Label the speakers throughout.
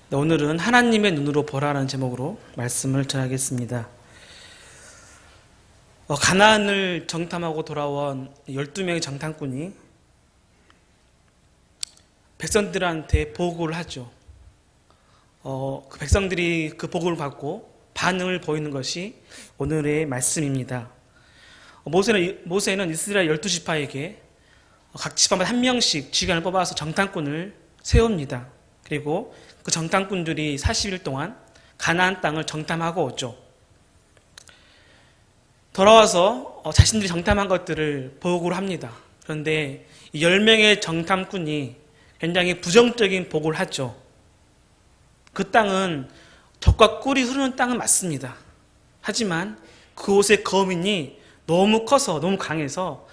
Speaker 1: 네, 오늘은 하나님의 눈으로 보라라는 제목으로 말씀을 전하겠습니다. 가나안을 정탐하고 돌아온 12명의 정탐꾼이 백성들한테 보고를 하죠. 그 백성들이 그 보고를 받고 반응을 보이는 것이 오늘의 말씀입니다. 모세는 이스라엘 12지파에게 각 지파마다 한 명씩 지휘관을 뽑아서 정탐꾼을 세웁니다. 그리고 그 정탐꾼들이 40일 동안 가나안 땅을 정탐하고 오죠. 돌아와서 자신들이 정탐한 것들을 보고를 합니다. 그런데 이 10명의 정탐꾼이 굉장히 부정적인 보고를 하죠. 그 땅은 젖과 꿀이 흐르는 땅은 맞습니다. 하지만 그곳의 거민이 너무 커서 너무 강해서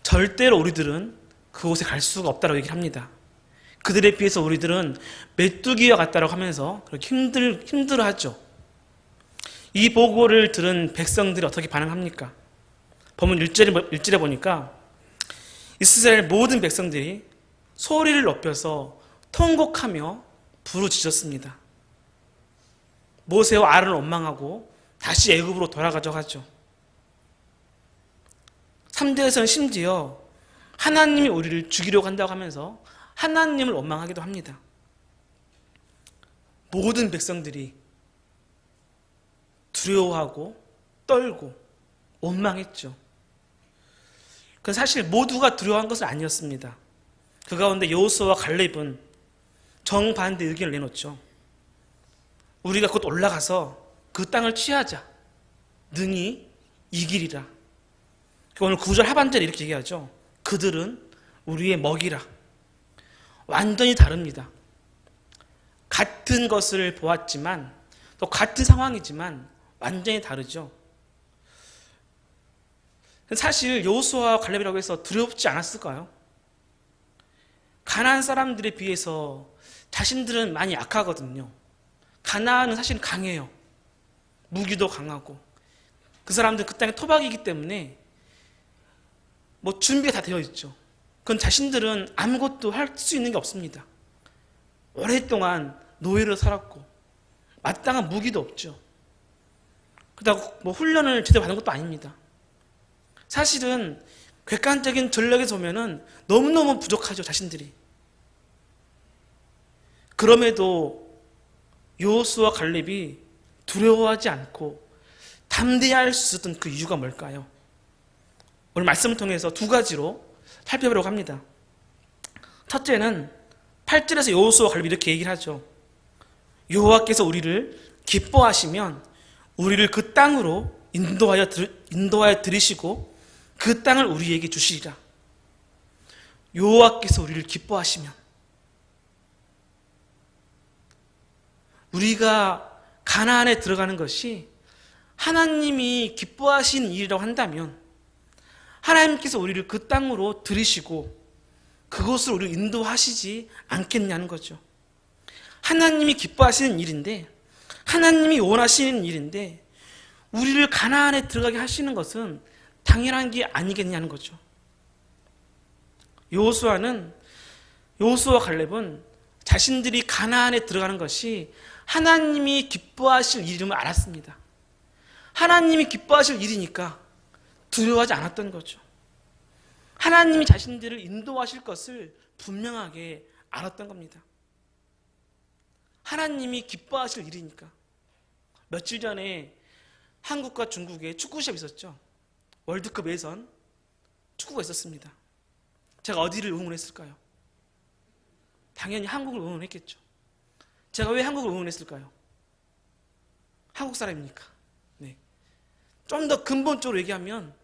Speaker 1: 절대로 우리들은 그곳에 갈 수가 없다고 얘기를 합니다. 그들에 비해서 우리들은 메뚜기와 같다고 하면서 그렇게 힘들어하죠. 이 보고를 들은 백성들이 어떻게 반응합니까? 본문 1절에 보니까 이스라엘 모든 백성들이 소리를 높여서 통곡하며 부르짖었습니다. 모세와 아론을 원망하고 다시 애굽으로 돌아가자고 하죠. 3대에서는 심지어 하나님이 우리를 죽이려고 한다고 하면서 하나님을 원망하기도 합니다. 모든 백성들이 두려워하고 떨고 원망했죠. 그 사실 모두가 두려워한 것은 아니었습니다. 그 가운데 여호수아와 갈렙은 정반대 의견을 내놓죠. 우리가 곧 올라가서 그 땅을 취하자. 능히 이기리라. 오늘 9절 하반절에 이렇게 얘기하죠. 그들은 우리의 먹이라. 완전히 다릅니다. 같은 것을 보았지만 또 같은 상황이지만 완전히 다르죠. 사실 여호수아와 갈렙이라고 해서 두렵지 않았을까요? 가나안 사람들에 비해서 자신들은 많이 약하거든요. 가나안은 사실 강해요. 무기도 강하고 그 사람들은 그 땅의 토박이기 때문에 준비가 다 되어 있죠. 그건 자신들은 아무것도 할 수 있는 게 없습니다. 오랫동안 노예로 살았고 마땅한 무기도 없죠. 그렇다고 훈련을 제대로 받은 것도 아닙니다. 사실은 객관적인 전력에서 보면은 너무너무 부족하죠, 자신들이. 그럼에도 여호수아와 갈렙이 두려워하지 않고 담대할 수 있었던 그 이유가 뭘까요? 오늘 말씀을 통해서 두 가지로 살펴보려고 합니다. 첫째는 8절에서 여호수아와 갈렙이 이렇게 얘기를 하죠. 여호와께서 우리를 기뻐하시면 우리를 그 땅으로 인도하여 들이시고 그 땅을 우리에게 주시리라. 여호와께서 우리를 기뻐하시면 우리가 가나안에 들어가는 것이 하나님이 기뻐하시는 일이라고 한다면 하나님께서 우리를 그 땅으로 들이시고 그곳을 우리를 인도하시지 않겠냐는 거죠. 하나님이 기뻐하시는 일인데 하나님이 원하시는 일인데 우리를 가나안에 들어가게 하시는 것은 당연한 게 아니겠냐는 거죠. 여호수아와 갈렙은 자신들이 가나안에 들어가는 것이 하나님이 기뻐하실 일임을 알았습니다. 하나님이 기뻐하실 일이니까 두려워하지 않았던 거죠. 하나님이 자신들을 인도하실 것을 분명하게 알았던 겁니다. 하나님이 기뻐하실 일이니까. 며칠 전에 한국과 중국에 축구 시합이 있었죠. 월드컵 예선 축구가 있었습니다. 제가 어디를 응원했을까요? 당연히 한국을 응원했겠죠. 제가 왜 한국을 응원했을까요? 한국 사람이니까. 네. 좀 더 근본적으로 얘기하면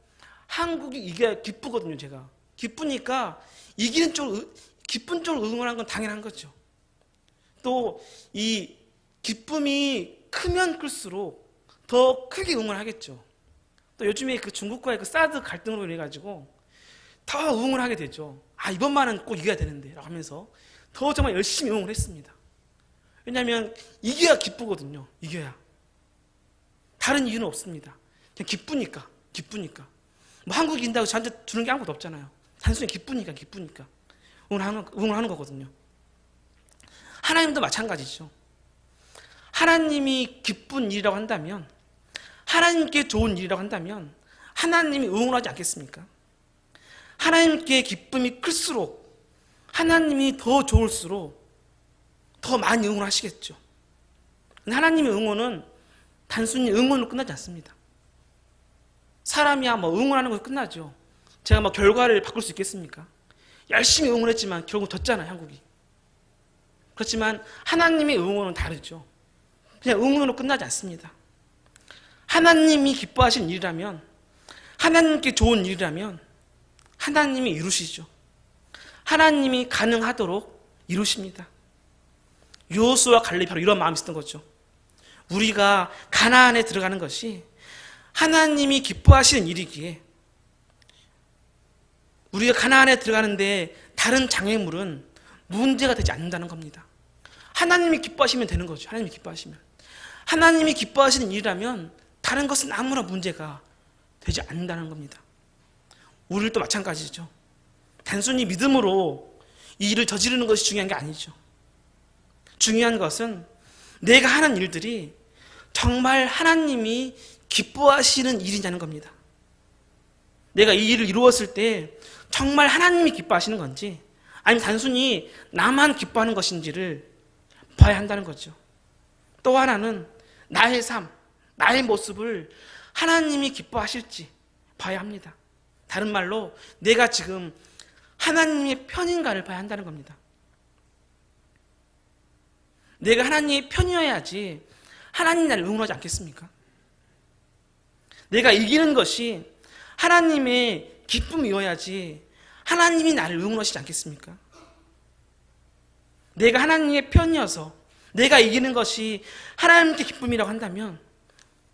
Speaker 1: 한국이 이겨야 기쁘거든요, 제가. 기쁘니까 이기는 쪽으로, 기쁜 쪽으로 응원한 건 당연한 거죠. 또 이 기쁨이 크면 클수록 더 크게 응원하겠죠. 또 요즘에 그 중국과의 그 사드 갈등으로 인해 가지고 더 응원을 하게 되죠. 이번만은 꼭 이겨야 되는데 라고 하면서 더 정말 열심히 응원을 했습니다. 왜냐하면 이겨야 기쁘거든요. 이겨야. 다른 이유는 없습니다. 그냥 기쁘니까. 한국이 이긴다고 저한테 주는 게 아무것도 없잖아요. 단순히 기쁘니까 응원하는 거거든요. 하나님도 마찬가지죠. 하나님이 기쁜 일이라고 한다면, 하나님께 좋은 일이라고 한다면 하나님이 응원하지 않겠습니까? 하나님께 기쁨이 클수록, 하나님이 더 좋을수록 더 많이 응원하시겠죠. 하나님의 응원은 단순히 응원으로 끝나지 않습니다. 사람이야 응원하는 것으로 끝나죠. 제가 결과를 바꿀 수 있겠습니까? 열심히 응원했지만 결국 졌잖아요, 한국이. 그렇지만 하나님의 응원은 다르죠. 그냥 응원으로 끝나지 않습니다. 하나님이 기뻐하시는 일이라면, 하나님께 좋은 일이라면 하나님이 이루시죠. 하나님이 가능하도록 이루십니다. 여호수아와 갈렙이 바로 이런 마음이 있었던 거죠. 우리가 가나안에 들어가는 것이 하나님이 기뻐하시는 일이기에, 우리가 가나안에 들어가는데 다른 장애물은 문제가 되지 않는다는 겁니다. 하나님이 기뻐하시면 되는 거죠. 하나님이 기뻐하시면. 하나님이 기뻐하시는 일이라면 다른 것은 아무런 문제가 되지 않는다는 겁니다. 우리도 마찬가지죠. 단순히 믿음으로 이 일을 저지르는 것이 중요한 게 아니죠. 중요한 것은 내가 하는 일들이 정말 하나님이 기뻐하시는 일이냐는 겁니다. 내가 이 일을 이루었을 때 정말 하나님이 기뻐하시는 건지, 아니면 단순히 나만 기뻐하는 것인지를 봐야 한다는 거죠. 또 하나는 나의 삶, 나의 모습을 하나님이 기뻐하실지 봐야 합니다. 다른 말로 내가 지금 하나님의 편인가를 봐야 한다는 겁니다. 내가 하나님의 편이어야지 하나님 나를 응원하지 않겠습니까? 내가 이기는 것이 하나님의 기쁨이어야지 하나님이 나를 응원하시지 않겠습니까? 내가 하나님의 편이어서 내가 이기는 것이 하나님께 기쁨이라고 한다면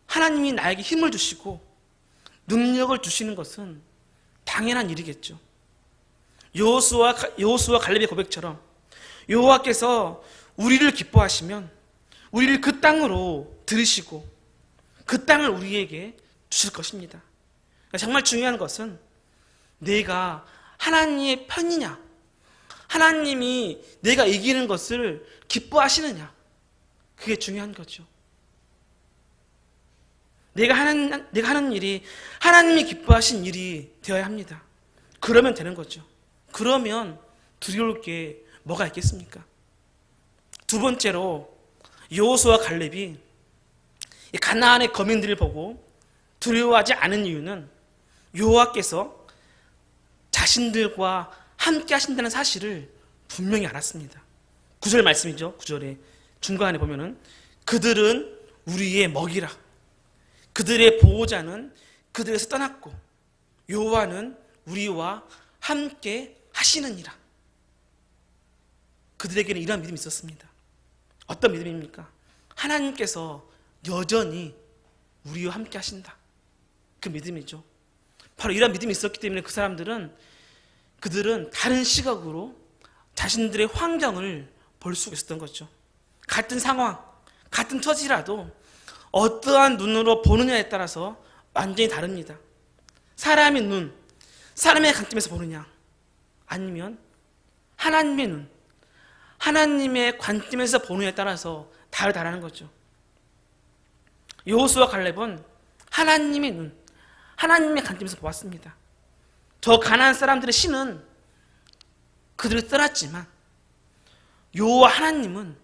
Speaker 1: 하나님이 나에게 힘을 주시고 능력을 주시는 것은 당연한 일이겠죠. 여호수아 갈렙의 고백처럼 여호와께서 우리를 기뻐하시면 우리를 그 땅으로 들으시고 그 땅을 우리에게 주실 것입니다. 정말 중요한 것은 내가 하나님의 편이냐, 하나님이 내가 이기는 것을 기뻐하시느냐, 그게 중요한 거죠. 내가 하는 일이 하나님이 기뻐하신 일이 되어야 합니다. 그러면 되는 거죠. 그러면 두려울 게 뭐가 있겠습니까? 두 번째로 여호수아와 갈렙이 가나안의 거민들을 보고 두려워하지 않은 이유는 여호와께서 자신들과 함께 하신다는 사실을 분명히 알았습니다. 9절 말씀이죠. 9절에 중간에 보면은 그들은 우리의 먹이라, 그들의 보호자는 그들에서 떠났고 여호와는 우리와 함께 하시느니라. 그들에게는 이러한 믿음이 있었습니다. 어떤 믿음입니까? 하나님께서 여전히 우리와 함께 하신다. 그 믿음이죠. 바로 이런 믿음이 있었기 때문에 그들은 다른 시각으로 자신들의 환경을 볼 수가 있었던 거죠. 같은 상황, 같은 처지라도 어떠한 눈으로 보느냐에 따라서 완전히 다릅니다. 사람의 눈, 사람의 관점에서 보느냐, 아니면 하나님의 눈, 하나님의 관점에서 보느냐에 따라서 다르다라는 거죠. 여호수아 갈렙은 하나님의 눈, 하나님의 관점에서 보았습니다. 저 가나안 사람들의 신은 그들을 떠났지만 여호와 하나님은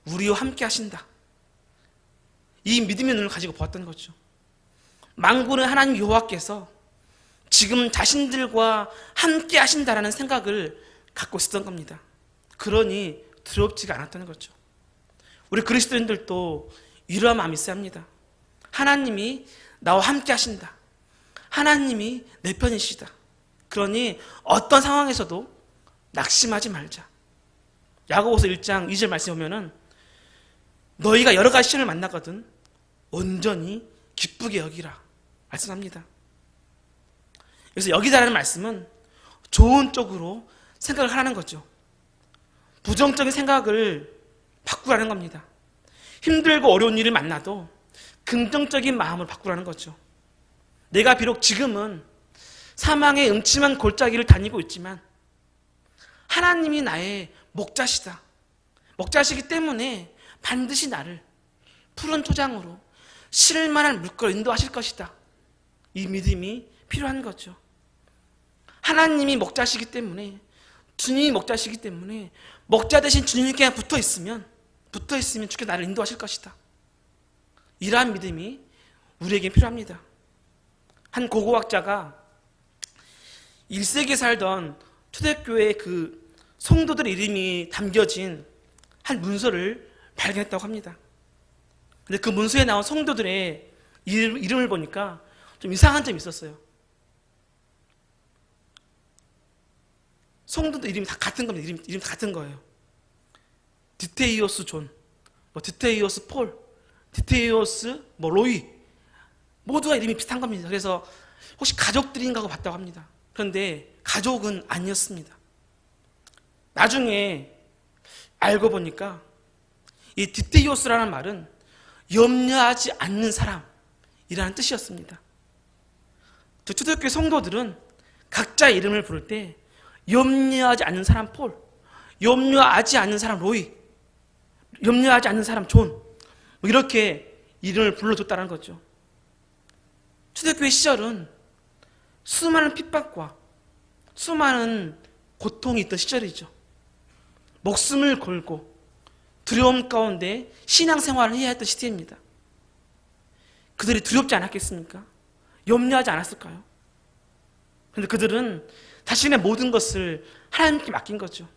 Speaker 1: 우리와 함께 하신다. 이 믿음의 눈을 가지고 보았던 거죠. 만군의 하나님 여호와께서 지금 자신들과 함께 하신다라는 생각을 갖고 있었던 겁니다. 그러니 두렵지가 않았다는 거죠. 우리 그리스도인들도 이러한 마음이 있어야 합니다. 하나님이 나와 함께 하신다. 하나님이 내 편이시다. 그러니 어떤 상황에서도 낙심하지 말자. 야고보서 1장 2절 말씀에 보면은 너희가 여러 가지 시련을 만나거든 온전히 기쁘게 여기라 말씀합니다. 그래서 여기다라는 말씀은 좋은 쪽으로 생각을 하라는 거죠. 부정적인 생각을 바꾸라는 겁니다. 힘들고 어려운 일을 만나도 긍정적인 마음을 바꾸라는 거죠. 내가 비록 지금은 사망의 음침한 골짜기를 다니고 있지만 하나님이 나의 목자시다. 목자시기 때문에 반드시 나를 푸른 초장으로 실만한 물가로 인도하실 것이다. 이 믿음이 필요한 거죠. 하나님이 목자시기 때문에, 주님이 목자시기 때문에 목자 대신 주님께 붙어 있으면 주께 나를 인도하실 것이다. 이러한 믿음이 우리에게 필요합니다. 한 고고학자가 1세기에 살던 초대교회의 그 성도들의 이름이 담겨진 한 문서를 발견했다고 합니다. 근데 그 문서에 나온 성도들의 이름을 보니까 좀 이상한 점이 있었어요. 성도들 이름이 다 같은 겁니다. 이름이 다 같은 거예요. 디테이오스 존, 디테이오스 폴, 디테이오스 로이, 모두가 이름이 비슷한 겁니다. 그래서 혹시 가족들인가 하고 봤다고 합니다. 그런데 가족은 아니었습니다. 나중에 알고 보니까 이 디테이오스라는 말은 염려하지 않는 사람이라는 뜻이었습니다. 초대교회 성도들은 각자의 이름을 부를 때 염려하지 않는 사람 폴, 염려하지 않는 사람 로이, 염려하지 않는 사람 존, 이렇게 이름을 불러줬다는 거죠. 초대교회 시절은 수많은 핍박과 수많은 고통이 있던 시절이죠. 목숨을 걸고 두려움 가운데 신앙생활을 해야 했던 시대입니다. 그들이 두렵지 않았겠습니까? 염려하지 않았을까요? 그런데 그들은 자신의 모든 것을 하나님께 맡긴 거죠.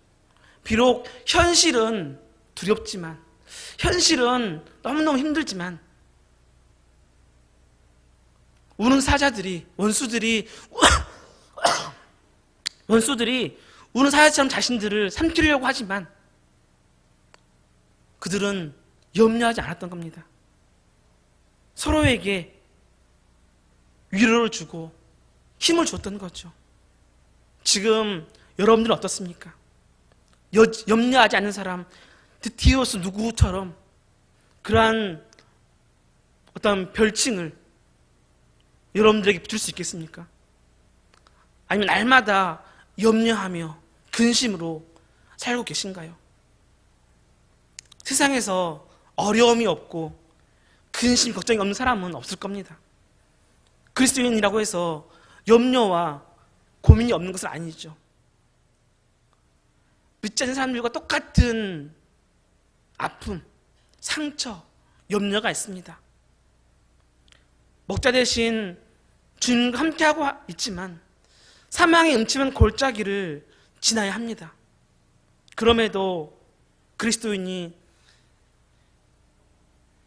Speaker 1: 비록 현실은 두렵지만, 현실은 너무너무 힘들지만, 우는 사자들이, 원수들이 우는 사자처럼 자신들을 삼키려고 하지만 그들은 염려하지 않았던 겁니다. 서로에게 위로를 주고 힘을 줬던 거죠. 지금 여러분들은 어떻습니까? 염려하지 않는 사람, 디티오스 누구처럼 그러한 어떤 별칭을 여러분들에게 줄 수 있겠습니까? 아니면 날마다 염려하며 근심으로 살고 계신가요? 세상에서 어려움이 없고 근심, 걱정이 없는 사람은 없을 겁니다. 그리스도인이라고 해서 염려와 고민이 없는 것은 아니죠. 믿지 않는 사람들과 똑같은 아픔, 상처, 염려가 있습니다. 목자 대신 주님과 함께하고 있지만 사망의 음침한 골짜기를 지나야 합니다. 그럼에도 그리스도인이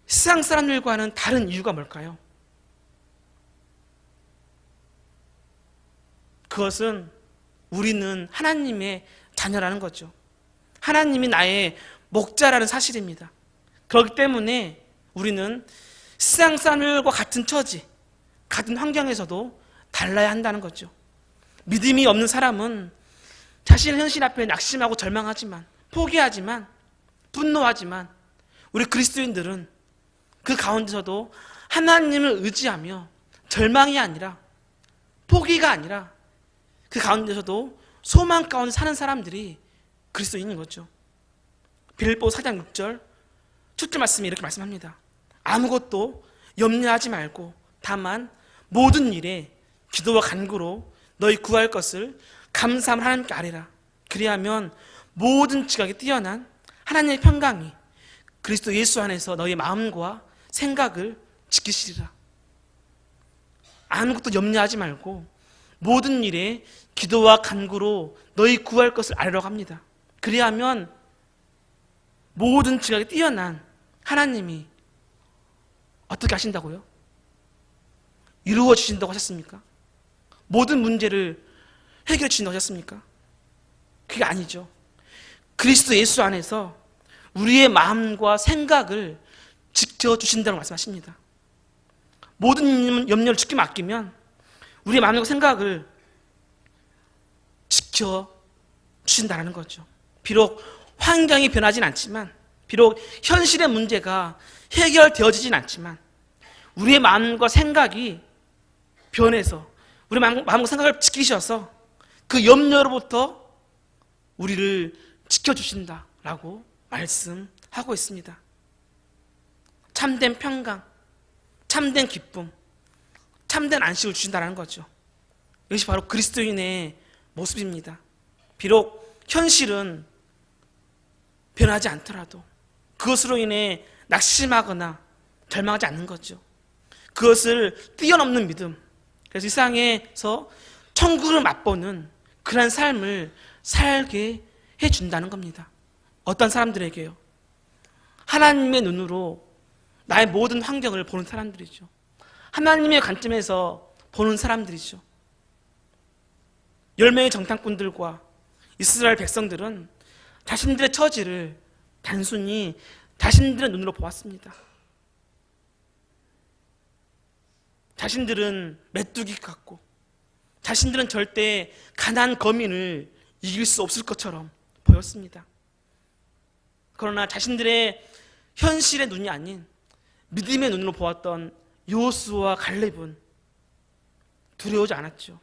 Speaker 1: 세상 사람들과는 다른 이유가 뭘까요? 그것은 우리는 하나님의 자녀라는 거죠. 하나님이 나의 목자라는 사실입니다. 그렇기 때문에 우리는 세상 사람들과 같은 처지, 같은 환경에서도 달라야 한다는 거죠. 믿음이 없는 사람은 자신의 현실 앞에 낙심하고 절망하지만, 포기하지만, 분노하지만, 우리 그리스도인들은 그 가운데서도 하나님을 의지하며 절망이 아니라, 포기가 아니라 그 가운데서도 소망 가운데 사는 사람들이 그리스도인인 거죠. 빌립보 4장 6절 첫째 말씀이 이렇게 말씀합니다. 아무것도 염려하지 말고 다만 모든 일에 기도와 간구로 너희 구할 것을 감사함을 하나님께 아뢰라. 그리하면 모든 지각에 뛰어난 하나님의 평강이 그리스도 예수 안에서 너희 마음과 생각을 지키시리라. 아무것도 염려하지 말고 모든 일에 기도와 간구로 너희 구할 것을 아뢰라고 합니다. 그리하면 모든 지각에 뛰어난 하나님이 어떻게 하신다고요? 이루어 주신다고 하셨습니까? 모든 문제를 해결해 주신다고 하셨습니까? 그게 아니죠. 그리스도 예수 안에서 우리의 마음과 생각을 지켜주신다고 말씀하십니다. 모든 염려를 주께 맡기면 우리의 마음과 생각을 지켜주신다는 거죠. 비록 환경이 변하진 않지만, 비록 현실의 문제가 해결되어지진 않지만 우리의 마음과 생각이 변해서 우리 마음과 생각을 지키셔서 그 염려로부터 우리를 지켜주신다라고 말씀하고 있습니다. 참된 평강, 참된 기쁨, 참된 안식을 주신다는 거죠. 이것이 바로 그리스도인의 모습입니다. 비록 현실은 변하지 않더라도 그것으로 인해 낙심하거나 절망하지 않는 거죠. 그것을 뛰어넘는 믿음, 그래서 이 세상에서 천국을 맛보는 그런 삶을 살게 해준다는 겁니다. 어떤 사람들에게요? 하나님의 눈으로 나의 모든 환경을 보는 사람들이죠. 하나님의 관점에서 보는 사람들이죠. 10명의 정탐꾼들과 이스라엘 백성들은 자신들의 처지를 단순히 자신들의 눈으로 보았습니다. 자신들은 메뚜기 같고 자신들은 절대 가나안 거민을 이길 수 없을 것처럼 보였습니다. 그러나 자신들의 현실의 눈이 아닌 믿음의 눈으로 보았던 여호수아와 갈렙은 두려워하지 않았죠.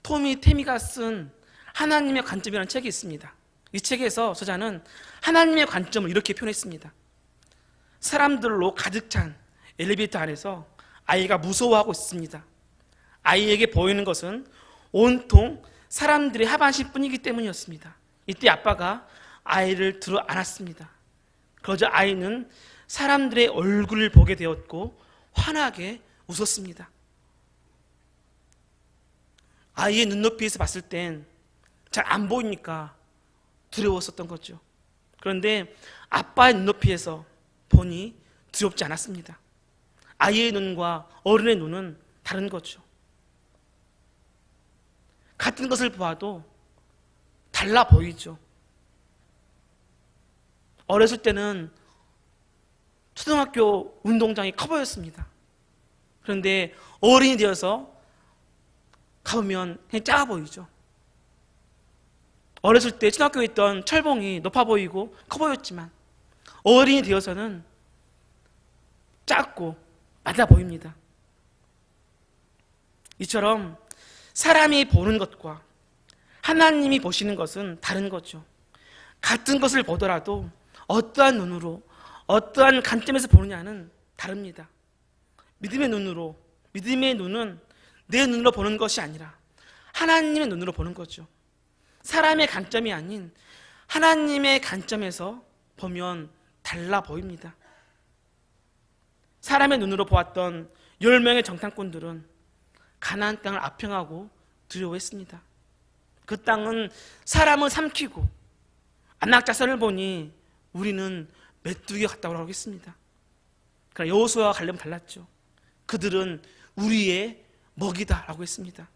Speaker 1: 토미 테미가 쓴 하나님의 관점이라는 책이 있습니다. 이 책에서 저자는 하나님의 관점을 이렇게 표현했습니다. 사람들로 가득 찬 엘리베이터 안에서 아이가 무서워하고 있습니다. 아이에게 보이는 것은 온통 사람들의 하반신 뿐이기 때문이었습니다. 이때 아빠가 아이를 들어 안았습니다. 그러자 아이는 사람들의 얼굴을 보게 되었고 환하게 웃었습니다. 아이의 눈높이에서 봤을 땐 잘 안 보이니까 두려웠었던 거죠. 그런데 아빠의 눈높이에서 보니 두렵지 않았습니다. 아이의 눈과 어른의 눈은 다른 거죠. 같은 것을 보아도 달라 보이죠. 어렸을 때는 초등학교 운동장이 커 보였습니다. 그런데 어른이 되어서 가보면 그냥 작아 보이죠. 어렸을 때 초등학교에 있던 철봉이 높아 보이고 커 보였지만 어른이 되어서는 작고 낮아 보입니다. 이처럼 사람이 보는 것과 하나님이 보시는 것은 다른 거죠. 같은 것을 보더라도 어떠한 눈으로 어떠한 관점에서 보느냐는 다릅니다. 믿음의 눈은 내 눈으로 보는 것이 아니라 하나님의 눈으로 보는 거죠. 사람의 관점이 아닌 하나님의 관점에서 보면 달라 보입니다. 사람의 눈으로 보았던 10명의 정탐꾼들은 가나안 땅을 아평하고 두려워했습니다. 그 땅은 사람을 삼키고 안락자선을 보니 우리는 메뚜기 같다고 하겠습니다. 그러나 여호수아와 갈렙은 달랐죠. 그들은 우리의 먹이다라고 했습니다.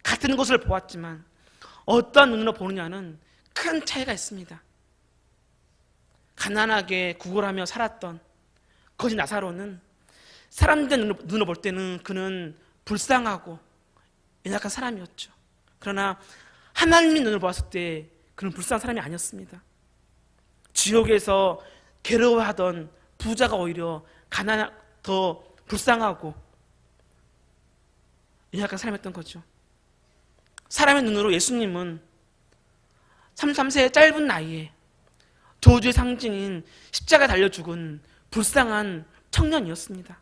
Speaker 1: 같은 것을 보았지만 어떤 눈으로 보느냐는 큰 차이가 있습니다. 가난하게 구걸하며 살았던 거지 나사로는 사람들 눈으로 볼 때는 그는 불쌍하고 연약한 사람이었죠. 그러나 하나님의 눈으로 보았을 때 그는 불쌍한 사람이 아니었습니다. 지옥에서 괴로워하던 부자가 오히려 더 불쌍하고 연약한 사람이었던 거죠. 사람의 눈으로 예수님은 33세의 짧은 나이에 저주의 상징인 십자가에 달려 죽은 불쌍한 청년이었습니다.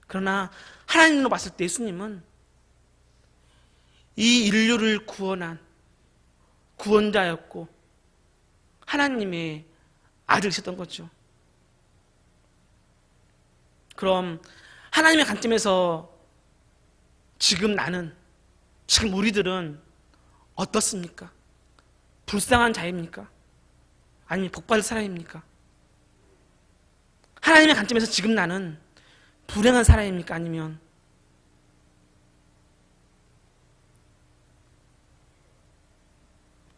Speaker 1: 그러나 하나님으로 봤을 때 예수님은 이 인류를 구원한 구원자였고 하나님의 아들이셨던 거죠. 그럼 하나님의 관점에서 지금 우리들은 어떻습니까? 불쌍한 자입니까? 아니면 복받을 사람입니까? 하나님의 관점에서 지금 나는 불행한 사람입니까? 아니면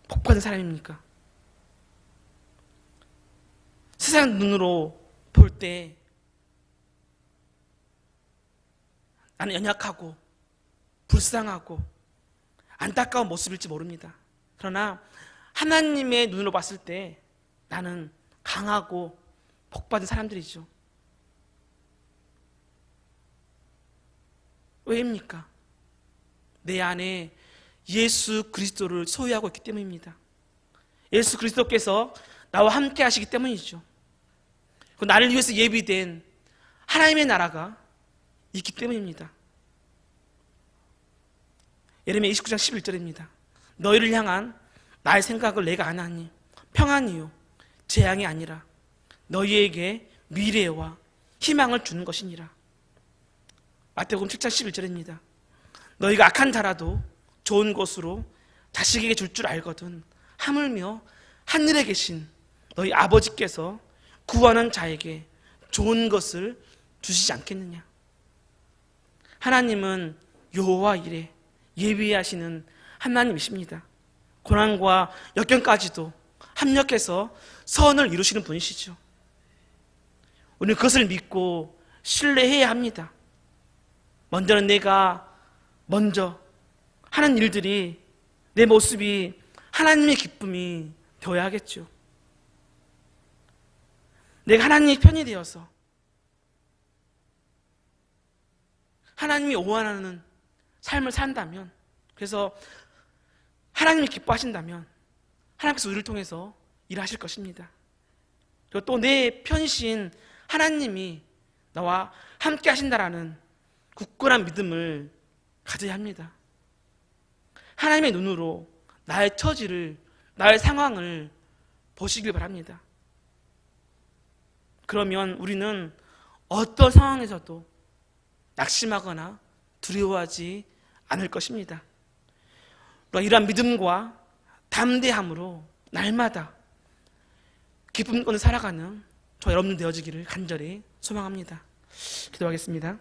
Speaker 1: 복받은 사람입니까? 세상 눈으로 볼 때 나는 연약하고 불쌍하고 안타까운 모습일지 모릅니다. 그러나 하나님의 눈으로 봤을 때 나는 강하고 복받은 사람들이죠. 왜입니까? 내 안에 예수 그리스도를 소유하고 있기 때문입니다. 예수 그리스도께서 나와 함께 하시기 때문이죠. 나를 위해서 예비된 하나님의 나라가 있기 때문입니다. 예레미야 29장 11절입니다. 너희를 향한 나의 생각을 내가 아나니 평안이요 재앙이 아니라 너희에게 미래와 희망을 주는 것이니라. 마태복음 7장 11절입니다. 너희가 악한 자라도 좋은 것으로 자식에게 줄 줄 알거든 하물며 하늘에 계신 너희 아버지께서 구하는 자에게 좋은 것을 주시지 않겠느냐. 하나님은 여호와 일에 예비하시는 하나님이십니다. 고난과 역경까지도 합력해서 선을 이루시는 분이시죠. 우리는 그것을 믿고 신뢰해야 합니다. 먼저는 내가 먼저 하는 일들이, 내 모습이 하나님의 기쁨이 되어야 하겠죠. 내가 하나님의 편이 되어서 하나님이 원하는 삶을 산다면, 그래서 하나님이 기뻐하신다면 하나님께서 우리를 통해서 일하실 것입니다. 그리고 또 내 편이신 하나님이 나와 함께 하신다라는 굳건한 믿음을 가져야 합니다. 하나님의 눈으로 나의 처지를, 나의 상황을 보시길 바랍니다. 그러면 우리는 어떤 상황에서도 낙심하거나 두려워하지 않을 것입니다. 이러한 믿음과 담대함으로 날마다 기쁨 가운데 살아가는 저 여러분 되어지기를 간절히 소망합니다. 기도하겠습니다.